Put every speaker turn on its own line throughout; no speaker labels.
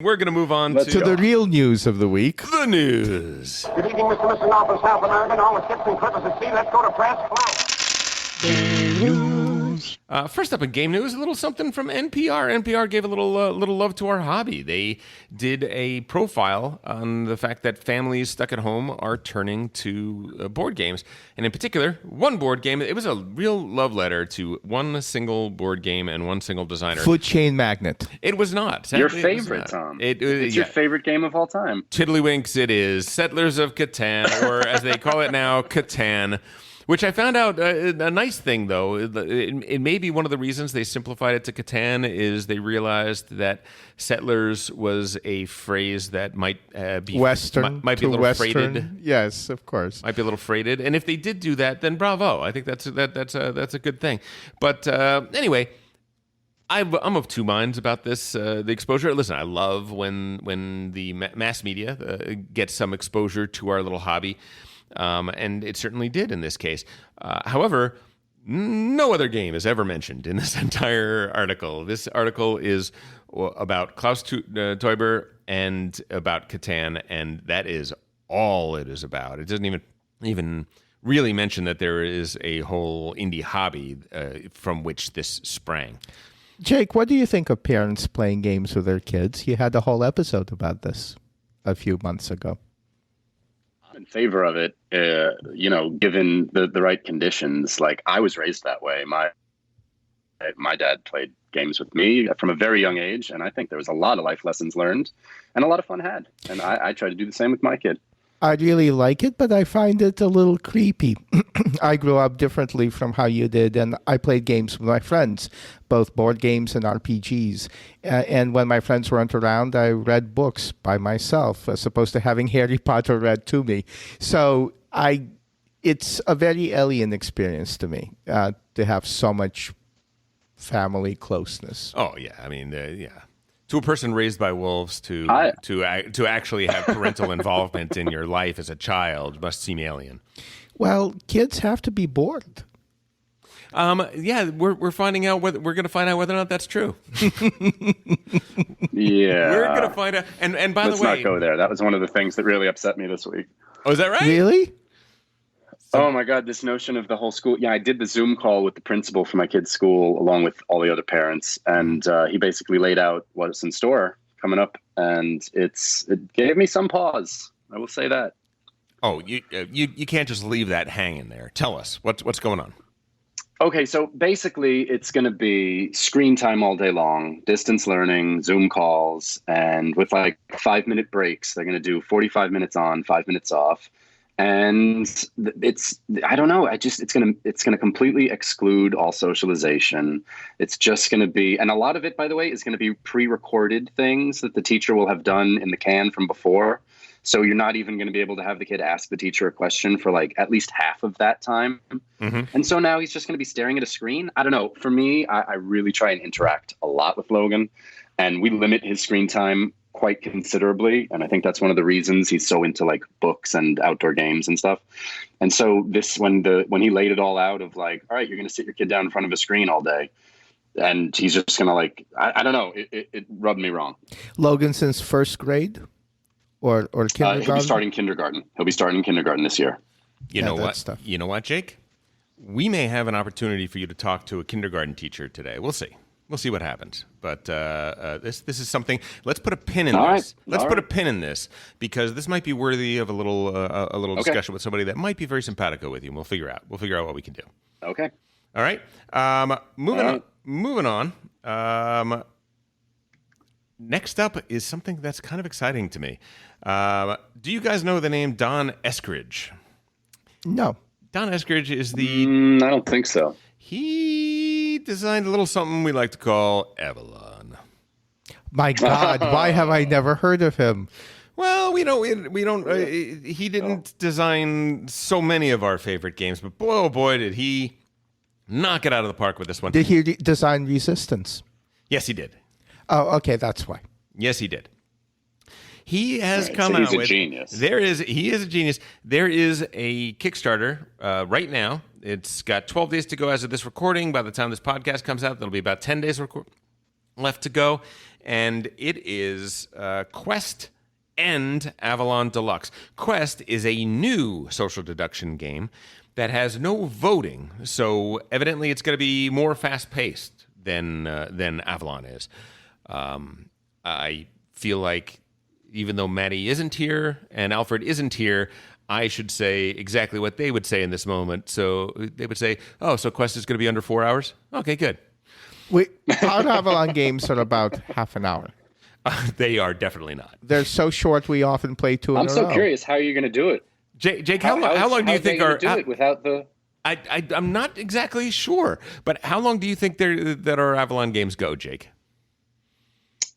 We're going to move on
to the real news of the week.
The news.
Good evening, Mr. Mr. North South American. All the ships and clippers at sea. Let's go to press. Come on.
First up in game news, a little something from NPR. NPR gave a little love to our hobby. They did a profile on the fact that families stuck at home are turning to board games. And in particular, one board game. It was a real love letter to one single board game and one single designer.
Food Chain Magnet.
It was not.
Your favorite, Tom. It's your favorite game of all time.
Tiddlywinks it is. Settlers of Catan, or as they call it now, Catan. Which I found out a nice thing, though. It may be one of the reasons they simplified it to Catan is they realized that settlers was a phrase that might be
Western,
might be a little
Western.
freighted.
Yes, of course.
Might be a little freighted. And if they did do that, then bravo. I think that's a good thing. But anyway, I'm of two minds about this. The exposure. Listen, I love when the mass media gets some exposure to our little hobby. And it certainly did in this case. However, no other game is ever mentioned in this entire article. This article is about Klaus Teuber and about Catan, and that is all it is about. It doesn't even really mention that there is a whole indie hobby from which this sprang.
Jake, what do you think of parents playing games with their kids? You had a whole episode about this a few months ago.
In favor of it, given the right conditions. Like, I was raised that way. My dad played games with me from a very young age, and I think there was a lot of life lessons learned and a lot of fun had. And I try to do the same with my kid.
I really like it, but I find it a little creepy. I grew up differently from how you did, and I played games with my friends, both board games and RPGs. And when my friends weren't around, I read books by myself, as opposed to having Harry Potter read to me. So it's a very alien experience to me to have so much family closeness.
Oh, yeah. I mean, yeah. To a person raised by wolves, to actually have parental involvement in your life as a child must seem alien.
Well, kids have to be bored.
Yeah, we're finding out whether we're going to find out whether or not that's true.
Yeah,
we're going to find out. And by the way,
let's not go there. That was one of the things that really upset me this week.
Oh, is that right?
Really?
Oh my God, this notion of the whole school. Yeah, I did the Zoom call with the principal for my kid's school along with all the other parents. And he basically laid out what's in store coming up. And it gave me some pause. I will say that.
Oh, you can't just leave that hanging there. Tell us, what's going on?
Okay, so basically it's going to be screen time all day long, distance learning, Zoom calls, and with like 5-minute breaks. They're going to do 45 minutes on, 5 minutes off. And I don't know. It's going to completely exclude all socialization. It's just going to be, and a lot of it, by the way, is going to be pre-recorded things that the teacher will have done in the can from before. So you're not even going to be able to have the kid ask the teacher a question for like at least half of that time. Mm-hmm. And so now he's just going to be staring at a screen. I don't know. For me, I really try and interact a lot with Logan, and we limit his screen time quite considerably. And I think that's one of the reasons he's so into like books and outdoor games and stuff. And so when he laid it all out of like, all right, you're going to sit your kid down in front of a screen all day. And he's just going to like, I don't know. It rubbed me wrong.
Logan since first grade or kindergarten?
He'll be starting kindergarten this year.
You know what, Jake? We may have an opportunity for you to talk to a kindergarten teacher today. We'll see. We'll see what happens. But this is something. Let's put a pin in this. Let's put a pin in this because this might be worthy of a little discussion with somebody that might be very simpatico with you. And we'll figure out what we can do.
Okay.
All right. Moving on. Next up is something that's kind of exciting to me. Do you guys know the name Don Eskridge?
No.
Don Eskridge is the.
I don't think so.
He designed a little something we like to call Avalon.
My God, why have I never heard of him?
Well, we don't. He didn't design so many of our favorite games, but boy, oh boy, did he knock it out of the park with this one.
Did he design Resistance?
Yes, he did.
Oh, okay, that's why.
Yes, he did. He has come out with.
He's a genius.
He is a genius. There is a Kickstarter right now. It's got 12 days to go as of this recording. By the time this podcast comes out, there'll be about 10 days left to go, and it is Quest and Avalon Deluxe. Quest is a new social deduction game that has no voting, so evidently it's going to be more fast-paced than Avalon is. I feel like even though Maddie isn't here and Alfred isn't here, I should say exactly what they would say in this moment. So they would say, "Oh, so Quest is going to be under 4 hours? Okay, good."
Our Avalon games are about half an hour.
They are definitely not.
They're so short, we often play two in a row.
I'm so curious, how are you going to do it?
Jake, how long do you think are...
do it without the...
I'm not exactly sure, but how long do you think that our Avalon games go, Jake?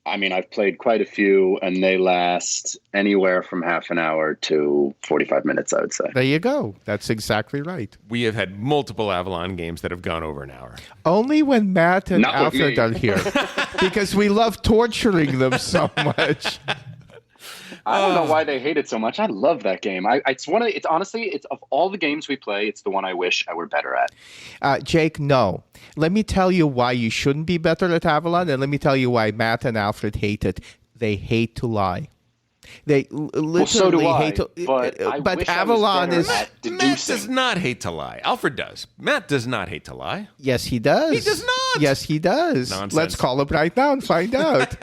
I mean, I've played quite a few, and they last anywhere from half an hour to 45 minutes, I would say.
There you go. That's exactly right.
We have had multiple Avalon games that have gone over an hour.
Only when Matt and
Not with
Alfred
me.
are here. Because we love torturing them so much.
I don't know why they hate it so much. I love that game. It's honestly, it's of all the games we play, it's the one I wish I were better at.
Jake, no. Let me tell you why you shouldn't be better at Avalon, and let me tell you why Matt and Alfred hate it. They hate to lie. They literally
so do I,
hate to.
but I wish I was
Avalon
better
is.
at
Matt
deducing.
does not hate to lie. Alfred does. Matt does not hate to lie.
Yes, he does.
He does not.
Yes, he does.
Nonsense.
Let's call him right now and find out.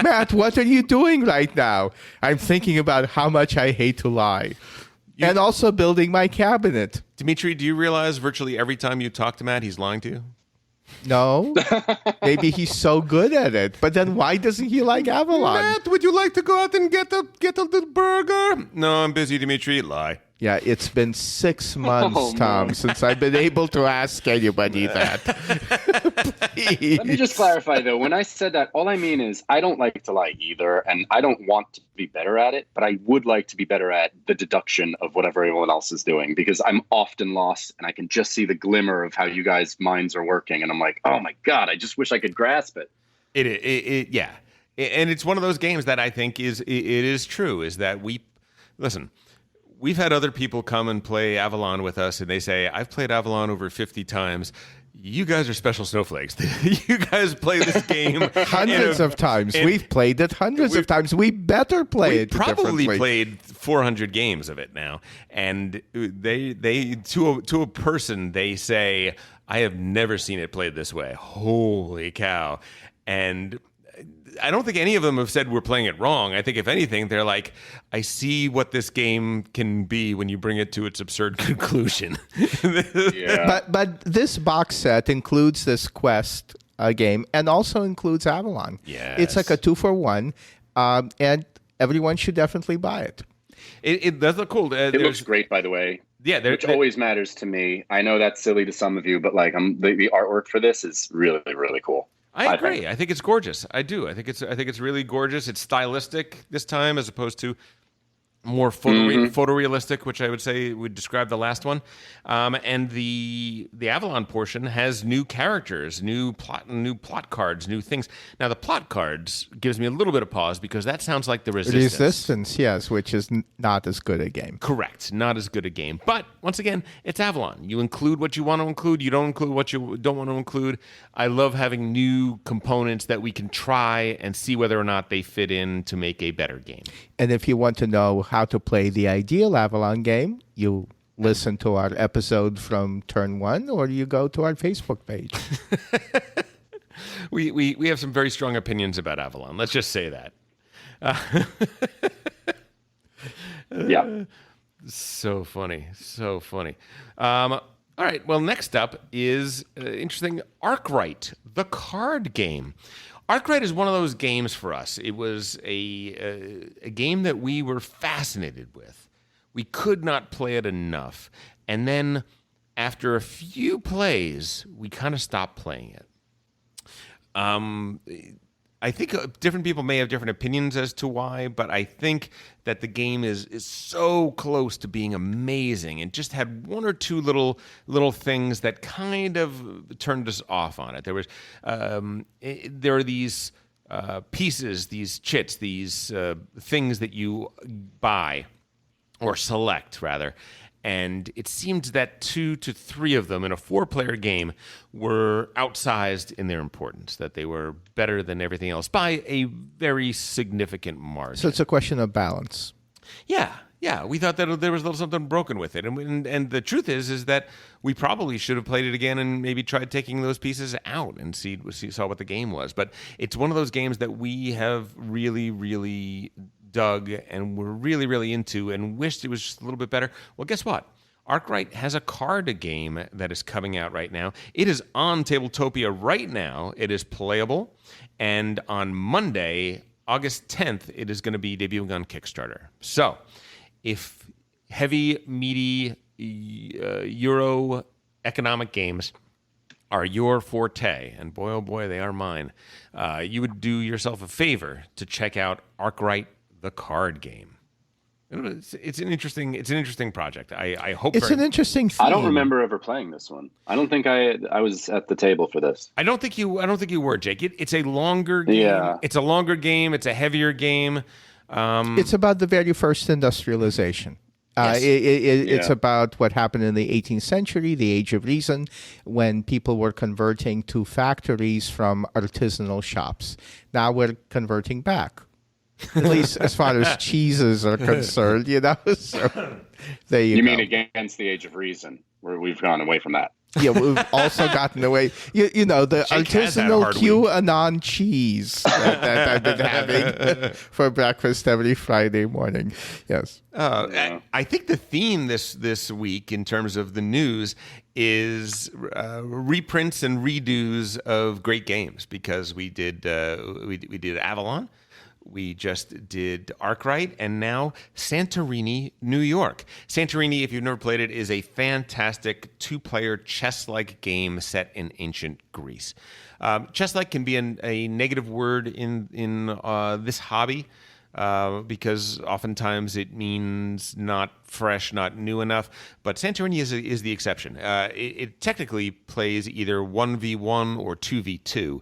Matt, what are you doing right now? I'm thinking about how much I hate to lie. And also building my cabinet.
Dimitri, do you realize virtually every time you talk to Matt, he's lying to you?
No. Maybe he's so good at it. But then why doesn't he like Avalon?
Matt, would you like to go out and get a little burger? No, I'm busy, Dimitri. Lie.
Yeah, it's been 6 months,
Oh,
Tom,
man.
since I've been able to ask anybody that. Please.
Let me just clarify, though. When I said that, all I mean is I don't like to lie either, and I don't want to be better at it, but I would like to be better at the deduction of whatever everyone else is doing, because I'm often lost, and I can just see the glimmer of how you guys' minds are working, and I'm like, oh my God, I just wish I could grasp it.
Yeah. And it's one of those games that I think it is true, is that listen, we've had other people come and play Avalon with us, and they say, I've played Avalon over 50 times. You guys are special snowflakes. You guys play this game
Hundreds of times. We've played it hundreds of times. We better play it
probably
differently.
played 400 games of it now. And they to a person, they say, I have never seen it played this way. Holy cow. And I don't think any of them have said we're playing it wrong. I think if anything, they're like, I see what this game can be when you bring it to its absurd conclusion.
Yeah.
But this box set includes this Quest game and also includes Avalon.
Yes.
It's like a 2-for-1, and everyone should definitely buy it.
It does look cool.
It looks great, by the way.
Yeah,
Which always matters to me. I know that's silly to some of you, but like the artwork for this is really, really cool.
I agree. I think it's gorgeous. I do. I think it's really gorgeous. It's stylistic this time as opposed to more photorealistic, which I would say would describe the last one. And the Avalon portion has new characters, new plot cards, new things. Now the plot cards gives me a little bit of pause because that sounds like the Resistance.
Resistance, yes, which is not as good a game.
Correct. Not as good a game. But once again, it's Avalon. You include what you want to include. You don't include what you don't want to include. I love having new components that we can try and see whether or not they fit in to make a better game.
And if you want to know how to play the ideal Avalon game, you listen to our episode from Turn 1 or you go to our Facebook page.
We have some very strong opinions about Avalon. Let's just say that.
Yeah.
So funny. So funny. All right. Well, next up is interesting Arkwright, the card game. Arkwright is one of those games for us. It was a game that we were fascinated with. We could not play it enough. And then after a few plays, we kind of stopped playing it. I think different people may have different opinions as to why, but I think that the game is so close to being amazing and just had one or two little things that kind of turned us off on it. There was there are these pieces, these chits, these things that you buy or select rather, And it seemed that 2 to 3 of them in a 4-player game were outsized in their importance, that they were better than everything else by a very significant margin.
So it's a question of balance.
Yeah. We thought that there was a little something broken with it. And the truth is that we probably should have played it again and maybe tried taking those pieces out and saw what the game was. But it's one of those games that we have really, really dug and we're really, really into and wished it was just a little bit better. Well, guess what? Arkwright has a card game that is coming out right now. It is on Tabletopia right now. It is playable. And on Monday, August 10th, it is going to be debuting on Kickstarter. So if heavy, meaty Euro economic games are your forte, and boy, oh boy, they are mine, you would do yourself a favor to check out Arkwright, the card game. It's an interesting project. I hope
it's an interesting theme.
I don't remember ever playing this one. I don't think I was at the table for this.
I don't think you were, Jake. It's a longer game.
Yeah.
It's a longer game. It's a heavier game.
It's about the very first industrialization.
Yes.
It's about what happened in the 18th century, the Age of Reason, when people were converting to factories from artisanal shops. Now we're converting back, at least as far as cheeses are concerned. So there you go.
You mean against the Age of Reason, where we've gone away from that?
Yeah, we've also gotten away. You know, the
Jake has had a
artisanal
hard
QAnon cheese that I've been having for breakfast every Friday morning. Yes.
I think the theme this week in terms of the news is reprints and redos of great games, because we did Avalon. We just did Arkwright, and now Santorini, New York. Santorini, if you've never played it, is a fantastic 2-player chess-like game set in ancient Greece. Chess-like can be a negative word in this hobby, because oftentimes it means not fresh, not new enough. But Santorini is the exception. It technically plays either 1v1 or 2v2.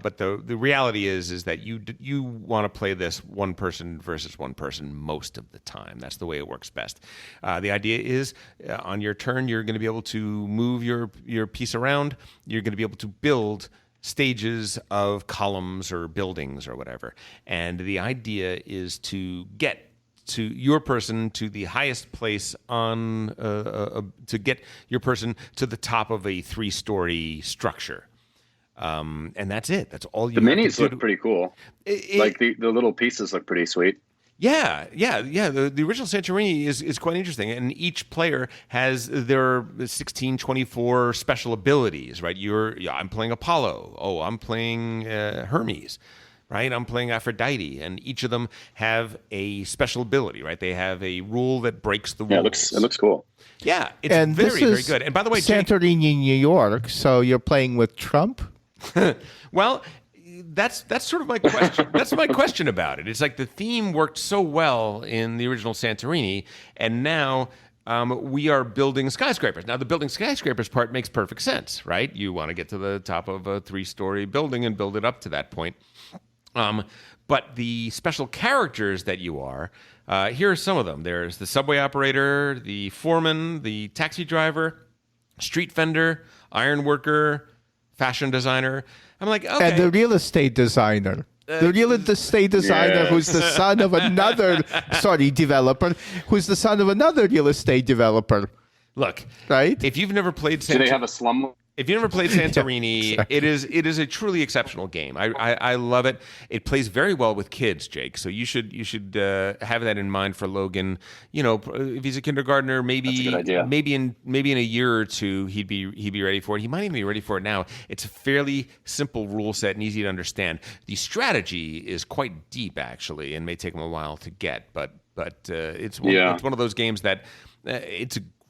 But the reality is that you want to play this one person versus one person most of the time. That's the way it works best. The idea is on your turn, you're going to be able to move your piece around. You're going to be able to build stages of columns or buildings or whatever. And the idea is to get to your person to the highest place to get your person to the top of a 3-story structure. And that's it. That's all you
The
have to
minis
do.
look pretty cool. Like the little pieces look pretty sweet.
Yeah. The original Santorini is quite interesting, and each player has their 16, 24 special abilities. Right? I'm playing Apollo. Oh, I'm playing Hermes. Right? I'm playing Aphrodite, and each of them have a special ability. Right? They have a rule that breaks the rules.
Yeah, it looks cool.
Yeah, it's
And
very,
this
very
is
good. And by the way, Jake,
Santorini, New York. So you're playing with Trump?
well, that's sort of my question. That's my question about it. It's like the theme worked so well in the original Santorini, and now we are building skyscrapers. Now, the building skyscrapers part makes perfect sense, right? You want to get to the top of a 3-story building and build it up to that point. But the special characters that you are, here are some of them. There's the subway operator, the foreman, the taxi driver, street vendor, iron worker, fashion designer. I'm like, okay.
And the real estate designer. The real estate designer who's the son of another, developer, who's the son of another real estate developer.
Look,
right?
If you've never played
Do they have a slum?
If you've never played Santorini, it is a truly exceptional game. I love it. It plays very well with kids, Jake. So you should have that in mind for Logan. You know, if he's a kindergartner, maybe
That's a good idea.
maybe in a year or two he'd be ready for it. He might even be ready for it now. It's a fairly simple rule set and easy to understand. The strategy is quite deep actually, and may take him a while to get. But it's one of those games that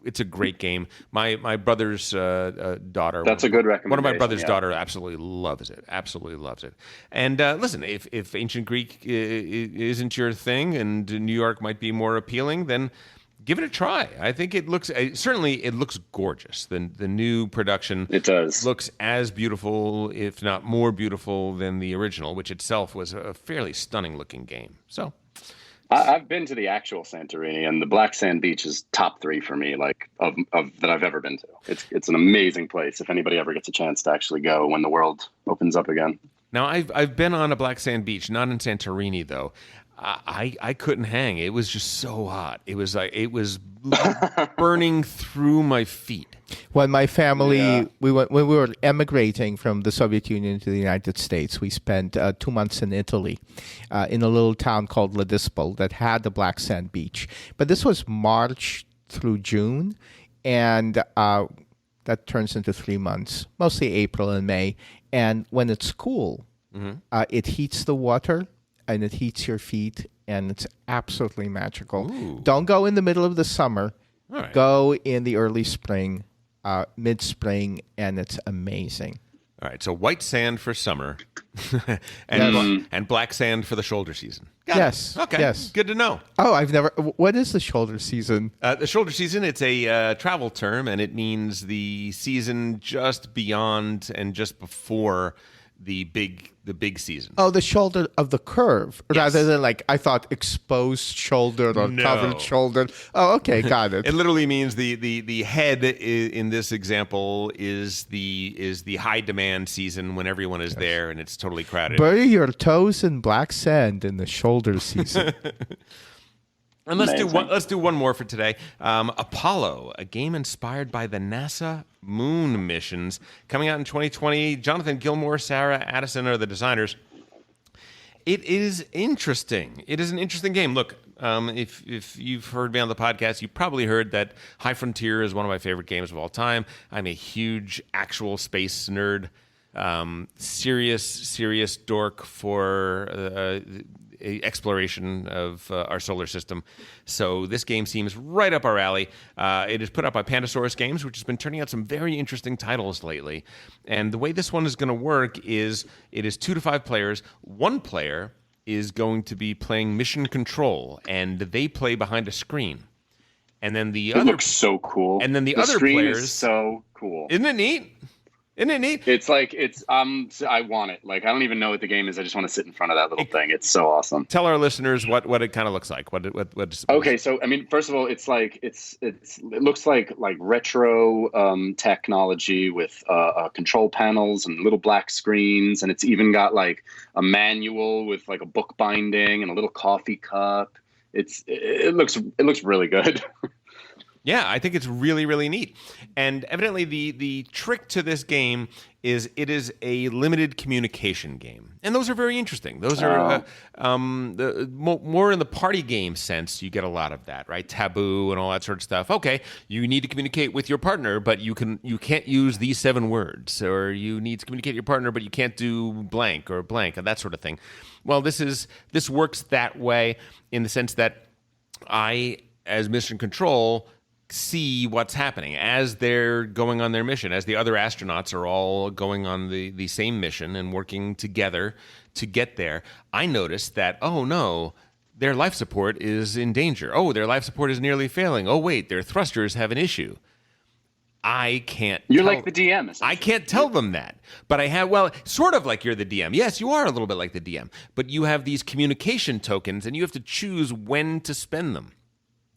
it's a great game. My brother's daughter.
That's a good recommendation.
One of my brother's daughter absolutely loves it. And listen, if ancient Greek isn't your thing and New York might be more appealing, then give it a try. I think it looks certainly it looks gorgeous. The new production
It does.
looks as beautiful, if not more beautiful, than the original, which itself was a fairly stunning looking game. So
I've been to the actual Santorini, and the Black Sand Beach is top 3 for me, like of that I've ever been to. It's an amazing place. If anybody ever gets a chance to actually go when the world opens up again.
now I've been on a black sand beach, not in Santorini though. I couldn't hang. It was just so hot. It was burning through my feet.
When my family, when we were emigrating from the Soviet Union to the United States, we spent 2 months in Italy, in a little town called Ladispol that had the black sand beach. But this was March through June, and that turns into 3 months, mostly April and May. And when it's cool, it heats the water and it heats your feet, and it's absolutely magical.
Ooh.
Don't go in the middle of the summer.
All right.
Go in the early spring, mid-spring, and it's amazing.
All right, so white sand for summer, and black sand for the shoulder season. Got
Yes,
it. Okay.
yes.
Good to know.
Oh, I've never. What is the shoulder season?
The shoulder season, it's a travel term, and it means the season just beyond and just before the big season.
Oh, the shoulder of the curve,
Yes.
rather than like I thought exposed shoulder or
No.
covered shoulder. Oh, okay, got it.
It literally means the head in this example is the high demand season when everyone is there and it's totally crowded.
Bury your toes in black sand in the shoulder season.
And let's do one more for today. Apollo, a game inspired by the NASA moon missions, coming out in 2020. Jonathan Gilmour, Sarah Addison are the designers. It is interesting. It is an interesting game. Look, if you've heard me on the podcast, you probably heard that High Frontier is one of my favorite games of all time. I'm a huge actual space nerd. Serious dork for exploration of our solar system. So this game seems right up our alley. It is put out by Pandasaurus Games, which has been turning out some very interesting titles lately. And the way this one is going to work is it is 2 to 5 players. One player is going to be playing mission control, and they play behind a screen. And then the
It
other
looks so cool.
And then the
the
other
screen
players
is so cool.
Isn't it neat? Isn't it neat?
It's like I want it. Like I don't even know what the game is. I just want to sit in front of that little thing. It's so awesome.
Tell our listeners what it kind of looks like.
Okay, so I mean, first of all, it's like it looks like retro technology with control panels and little black screens, and it's even got like a manual with like a book binding and a little coffee cup. It looks really good.
Yeah, I think it's really, really neat. And evidently the trick to this game is it is a limited communication game. And those are very interesting. Those are more in the party game sense, you get a lot of that, right? Taboo and all that sort of stuff. Okay, you need to communicate with your partner, but you can't use these 7 words. Or you need to communicate with your partner, but you can't do blank or blank, and that sort of thing. Well, this works that way in the sense that I, as mission control, see what's happening as they're going on their mission, as the other astronauts are all going on the same mission and working together to get there. I noticed that, oh no, their life support is in danger. Oh, their life support is nearly failing. Oh wait, their thrusters have an issue. I can't.
You're like the DM.
I can't tell them that. But I have, well, sort of like you're the DM. Yes, you are a little bit like the DM. But you have these communication tokens and you have to choose when to spend them.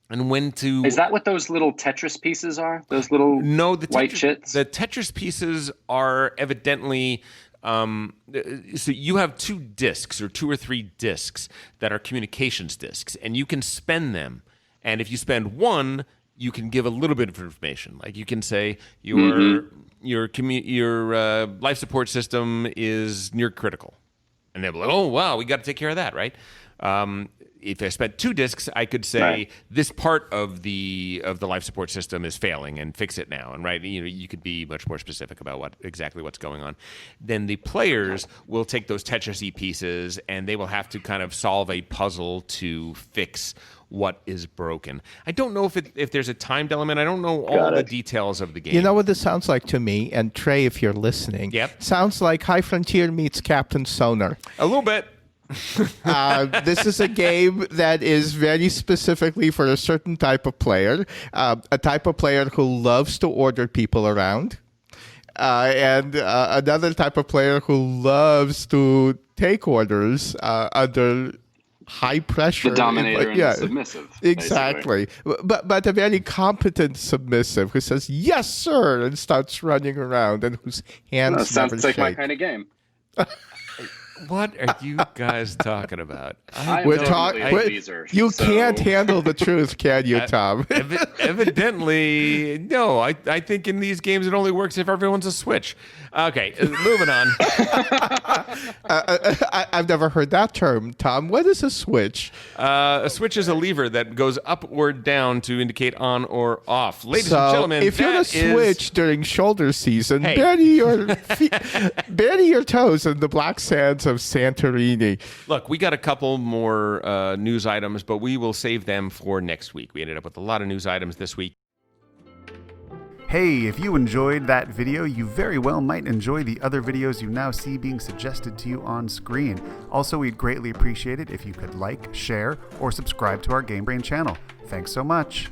And when to...
Is that what those little Tetris pieces are? Those little white chits?
The Tetris pieces are evidently... so you have 2 discs or 2 or 3 discs that are communications discs, and you can spend them. And if you spend one, you can give a little bit of information. Like you can say your life support system is near critical. And they'll be like, oh, wow, we got to take care of that, right? If I spent 2 discs, I could say this part of the life support system is failing and fix it now. And you could be much more specific about exactly what's going on. Then the players will take those Tetris-y pieces and they will have to kind of solve a puzzle to fix what is broken. I don't know if there's a timed element. I don't know all the details of the game.
You know what this sounds like to me? And Trey, if you're listening,
Yep.
sounds like High Frontier meets Captain Sonar.
A little bit.
This is a game that is very specifically for a certain type of player, a type of player who loves to order people around, and another type of player who loves to take orders under high pressure.
The dominator and the submissive.
Exactly. But a very competent submissive who says, yes, sir, and starts running around and whose hands never
sounds like
shake.
my kind of game.
What are you guys talking about?
You can't handle the truth, can you, Tom?
Evidently, no. I think in these games it only works if everyone's a Switch. Okay, moving on.
I've never heard that term, Tom. What is a Switch?
A switch is a lever that goes up or down to indicate on or off. Ladies and gentlemen,
if you're a Switch during shoulder season,
Hey.
bury your toes in the black sands of Santorini.
Look, we got a couple more news items, but we will save them for next week. We ended up with a lot of news items this week.
Hey, if you enjoyed that video, you very well might enjoy the other videos you now see being suggested to you on screen. Also, we'd greatly appreciate it if you could like, share, or subscribe to our Game Brain channel. Thanks so much.